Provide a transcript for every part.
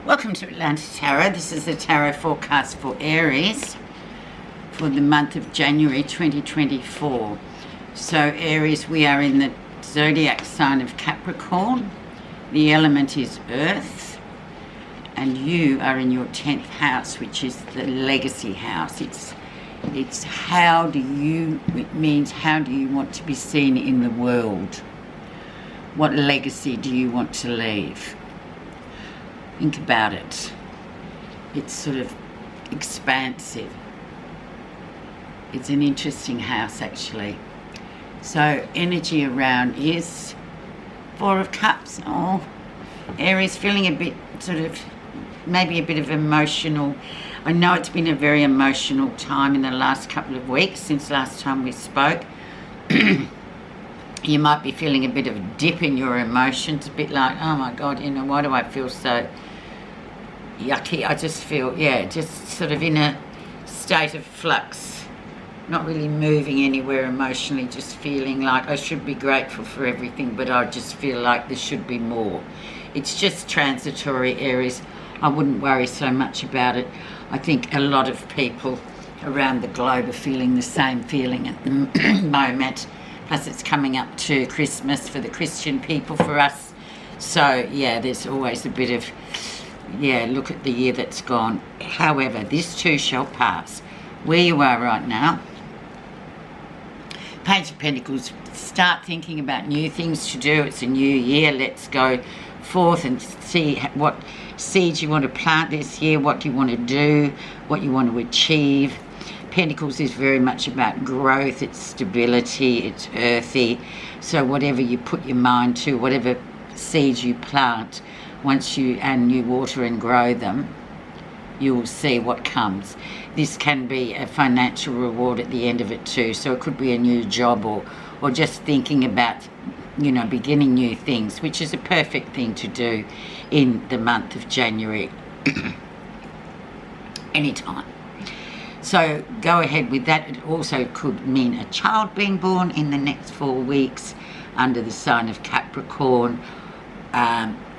Welcome to Atlantic Tarot. This is the tarot forecast for Aries for the month of January 2024. So Aries, we are in the zodiac sign of Capricorn. The element is earth, and you are in your 10th house, which is the legacy house. It means how do you want to be seen in the world? What legacy do you want to leave? Think about it. It's sort of expansive. It's an interesting house, actually. So energy around is Four of Cups. Oh, Aries feeling a bit sort of, maybe a bit of emotional. I know it's been a very emotional time in the last couple of weeks since last time we spoke. You might be feeling a bit of a dip in your emotions, a bit like, oh my God, why do I feel so yucky? I just feel, just sort of in a state of flux, not really moving anywhere emotionally, just feeling like I should be grateful for everything, but I just feel like there should be more. It's just transitory, Aries. I wouldn't worry so much about it. I think a lot of people around the globe are feeling the same feeling at the moment. Plus it's coming up to Christmas for the Christian people, for us. So there's always a bit of, look at the year that's gone. However, this too shall pass. Where you are right now, Page of Pentacles, start thinking about new things to do. It's a new year. Let's go forth and see what seeds you want to plant this year, what you want to do, what you want to achieve. Pentacles is very much about growth, it's stability, it's earthy. So whatever you put your mind to, whatever seeds you plant, once you water and grow them, you will see what comes. This can be a financial reward at the end of it too. So it could be a new job or just thinking about, beginning new things, which is a perfect thing to do in the month of January. Anytime. So go ahead with that. It also could mean a child being born in the next 4 weeks under the sign of Capricorn,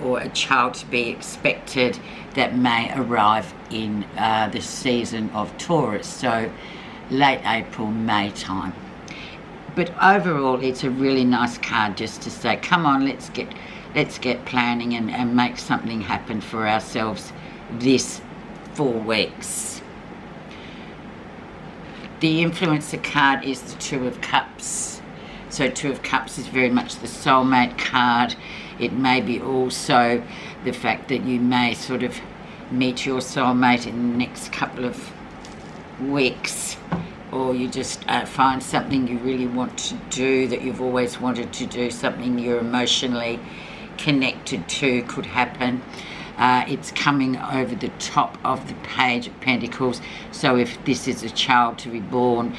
or a child to be expected that may arrive in the season of Taurus, so late April, May time. But overall, it's a really nice card just to say, come on, let's get planning and make something happen for ourselves this 4 weeks. The influencer card is the Two of Cups. So Two of Cups is very much the soulmate card. It may be also the fact that you may sort of meet your soulmate in the next couple of weeks, or you just find something you really want to do that you've always wanted to do, something you're emotionally connected to could happen. It's coming over the top of the Page of Pentacles. So if this is a child to be born,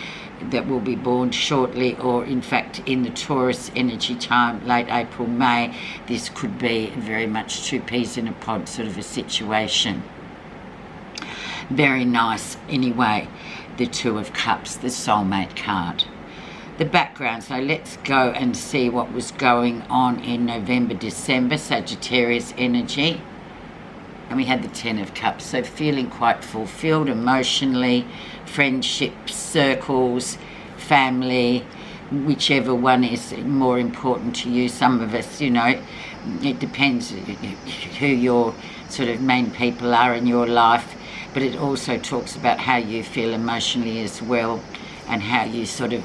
that will be born shortly, or in fact in the Taurus energy time, late April, May, this could be very much two peas in a pod sort of a situation. Very nice anyway, the Two of Cups, the soulmate card. The background, so let's go and see what was going on in November, December, Sagittarius energy. And we had the Ten of Cups, so feeling quite fulfilled emotionally, friendships, circles, family, whichever one is more important to you. Some of us, it depends who your sort of main people are in your life, but it also talks about how you feel emotionally as well, and how you sort of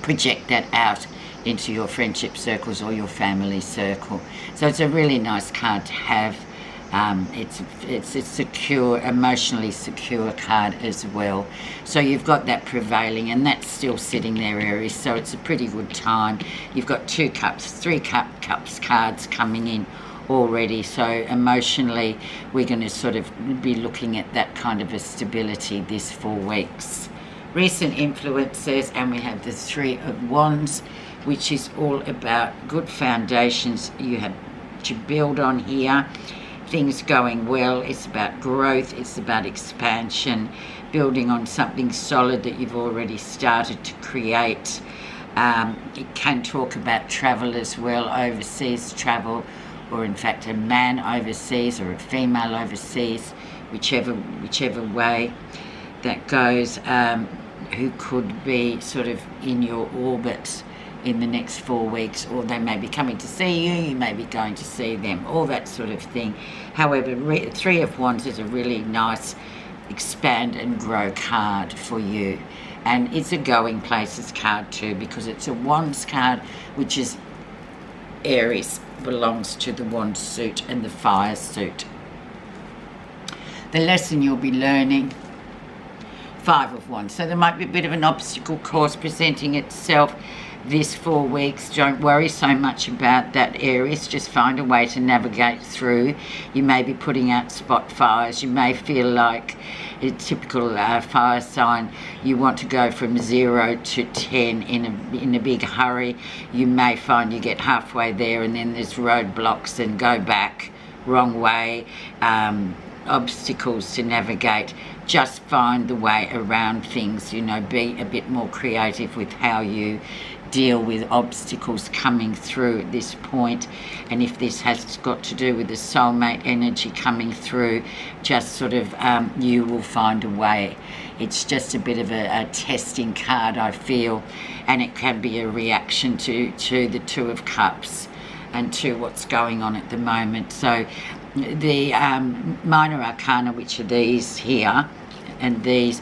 project that out into your friendship circles or your family circle. So it's a really nice card to have. It's a secure, emotionally secure card as well. So you've got that prevailing, and that's still sitting there, Aries. So it's a pretty good time. You've got 2 cups, 3 cups cards coming in already. So emotionally, we're going to sort of be looking at that kind of a stability this 4 weeks. Recent influences, and we have the Three of Wands, which is all about good foundations you have to build on here. Things going well. It's about growth, it's about expansion, building on something solid that you've already started to create. It can talk about travel as well, overseas travel, or in fact a man overseas or a female overseas, whichever way that goes, who could be sort of in your orbit in the next 4 weeks, or they may be coming to see you, you may be going to see them, all that sort of thing. However, Three of Wands is a really nice expand and grow card for you, and it's a going places card too, because it's a Wands card, which is Aries, belongs to the Wand suit and the fire suit. The lesson you'll be learning, Five of Wands. So there might be a bit of an obstacle course presenting itself this 4 weeks. Don't worry so much about that, Aries. Just find a way to navigate through. You may be putting out spot fires. You may feel like a typical fire sign. You want to go from 0 to 10 in a big hurry. You may find you get halfway there and then there's roadblocks and go back, wrong way, obstacles to navigate. Just find the way around things, you know, be a bit more creative with how you deal with obstacles coming through at this point. And if this has got to do with the soulmate energy coming through, just sort of you will find a way. It's just a bit of a testing card, I feel, and it can be a reaction to the Two of Cups and to what's going on at the moment. So the minor arcana, which are these here, and these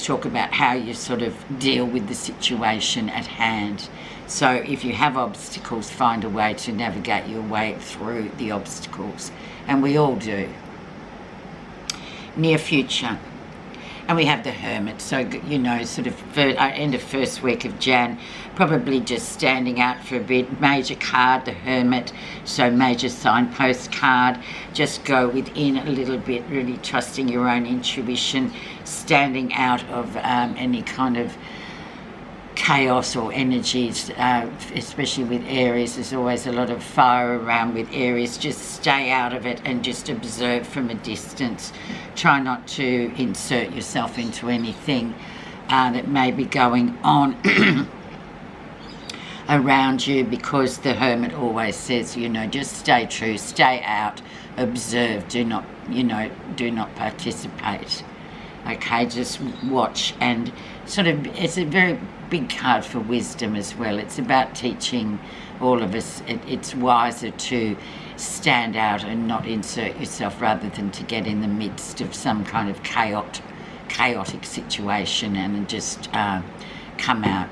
talk about how you sort of deal with the situation at hand. So if you have obstacles, find a way to navigate your way through the obstacles, and we all do. Near future, and we have the Hermit, so you know, sort of end of first week of Jan, probably just standing out for a bit. Major card, the Hermit, so major signpost card. Just go within a little bit, really trusting your own intuition, standing out of any kind of chaos or energies, especially with Aries. There's always a lot of fire around with Aries. Just stay out of it and just observe from a distance. Try not to insert yourself into anything that may be going on around you, because the Hermit always says, you know, just stay true, stay out, observe, do not participate. Okay, just watch, and sort of, it's a very big card for wisdom as well. It's about teaching all of us it's wiser to stand out and not insert yourself, rather than to get in the midst of some kind of chaotic situation and just come out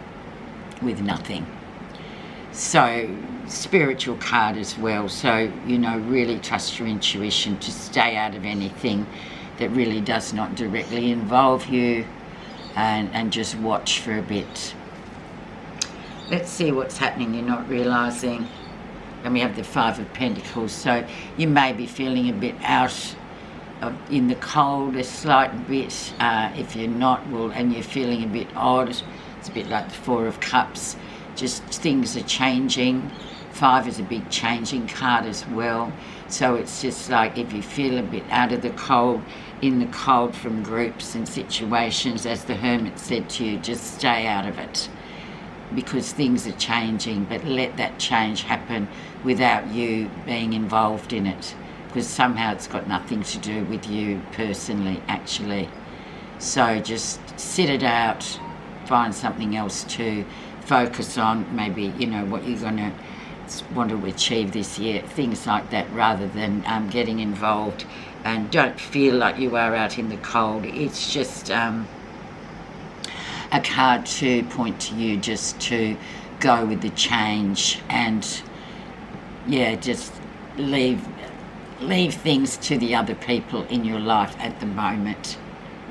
with nothing. So spiritual card as well, so you know, really trust your intuition to stay out of anything that really does not directly involve you, and just watch for a bit. Let's see what's happening you're not realizing. And we have the Five of Pentacles, so you may be feeling a bit out in the cold, a slight bit. If you're not, well, and you're feeling a bit odd, it's a bit like the Four of Cups. Just things are changing. Five is a big changing card as well. So it's just like, if you feel a bit out of the cold, in the cold from groups and situations, as the Hermit said to you, just stay out of it, because things are changing, but let that change happen without you being involved in it, because somehow it's got nothing to do with you personally, actually. So just sit it out, find something else to focus on, maybe, you know, what you're going to want to achieve this year, things like that, rather than getting involved. And don't feel like you are out in the cold. It's just a card to point to you, just to go with the change, and yeah, just leave things to the other people in your life at the moment,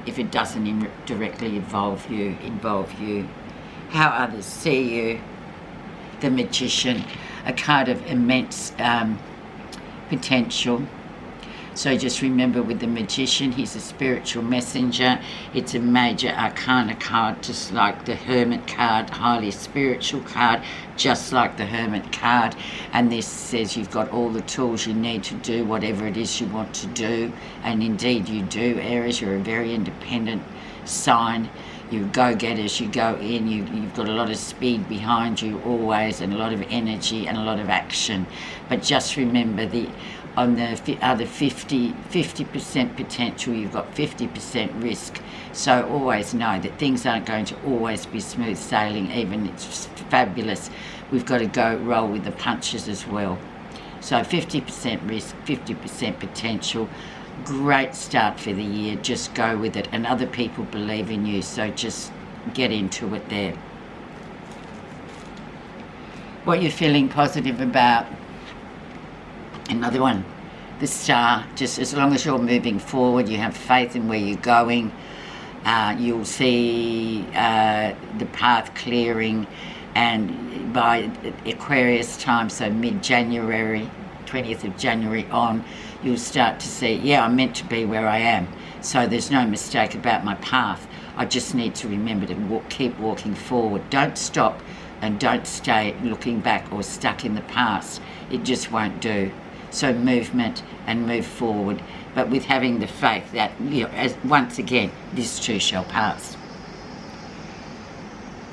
if it doesn't directly involve you. How others see you. The Magician, a card of immense potential. So just remember, with the Magician, he's a spiritual messenger. It's a major arcana card, just like the Hermit card, highly spiritual card, just like the Hermit card. And this says you've got all the tools you need to do whatever it is you want to do. And indeed you do, Aries. You're a very independent sign. you go-getters, you go in, you've got a lot of speed behind you always, and a lot of energy and a lot of action. But just remember, on the other 50% potential, you've got 50% risk. So always know that things aren't going to always be smooth sailing, even it's fabulous. We've got to roll with the punches as well. So 50% risk, 50% potential. Great start for the year. Just go with it, and other people believe in you, so just get into it there. What you're feeling positive about. Another one, the Star. Just as long as you're moving forward, you have faith in where you're going, you'll see the path clearing, and by Aquarius time, so mid-January, 20th of January on, you'll start to see, yeah, I'm meant to be where I am. So there's no mistake about my path. I just need to remember to keep walking forward. Don't stop, and don't stay looking back or stuck in the past. It just won't do. So movement and move forward, but with having the faith that, once again, this too shall pass.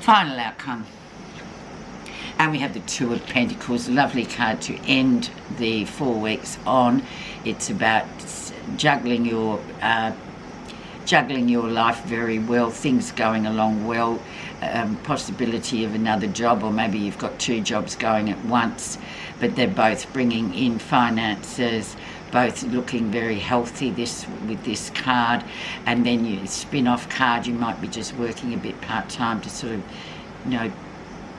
Final outcome. And we have the Two of Pentacles, lovely card to end the 4 weeks on. It's about juggling your life very well, things going along well, possibility of another job, or maybe you've got 2 jobs going at once, but they're both bringing in finances, both looking very healthy with this card. And then you spin-off card, you might be just working a bit part-time to sort of,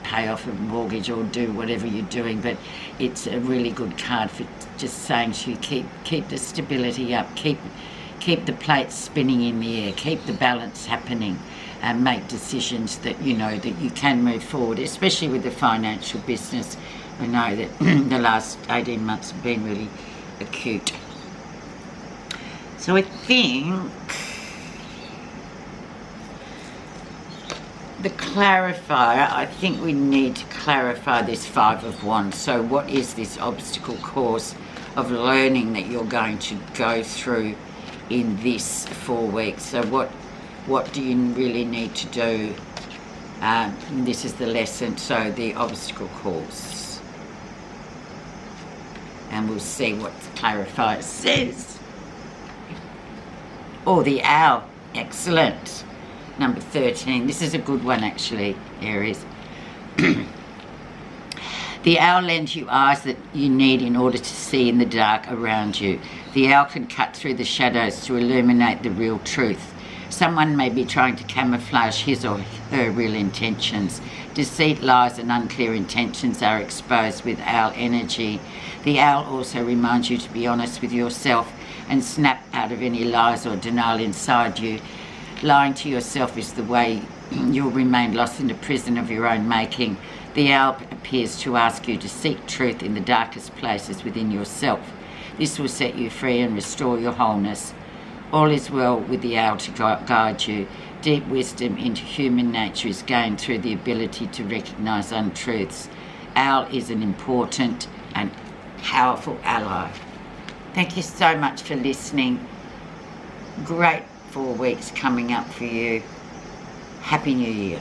pay off a mortgage or do whatever you're doing, but it's a really good card for just saying to you, keep the stability up, keep the plates spinning in the air, keep the balance happening, and make decisions that that you can move forward, especially with the financial business. I know that the last 18 months have been really acute. So I think the clarifier, I think we need to clarify this 5 of Wands. So what is this obstacle course of learning that you're going to go through in this 4 weeks? So what do you really need to do? This is the lesson, so the obstacle course. And we'll see what the clarifier says. Oh, the owl. Excellent. Number 13. This is a good one, actually, Aries. The owl lends you eyes that you need in order to see in the dark around you. The owl can cut through the shadows to illuminate the real truth. Someone may be trying to camouflage his or her real intentions. Deceit, lies, and unclear intentions are exposed with owl energy. The owl also reminds you to be honest with yourself and snap out of any lies or denial inside you. Lying to yourself is the way you'll remain lost in the prison of your own making. The owl appears to ask you to seek truth in the darkest places within yourself. This will set you free and restore your wholeness. All is well with the owl to guide you. Deep wisdom into human nature is gained through the ability to recognise untruths. Owl is an important and powerful ally. Thank you so much for listening. Great 4 weeks coming up for you. Happy New Year.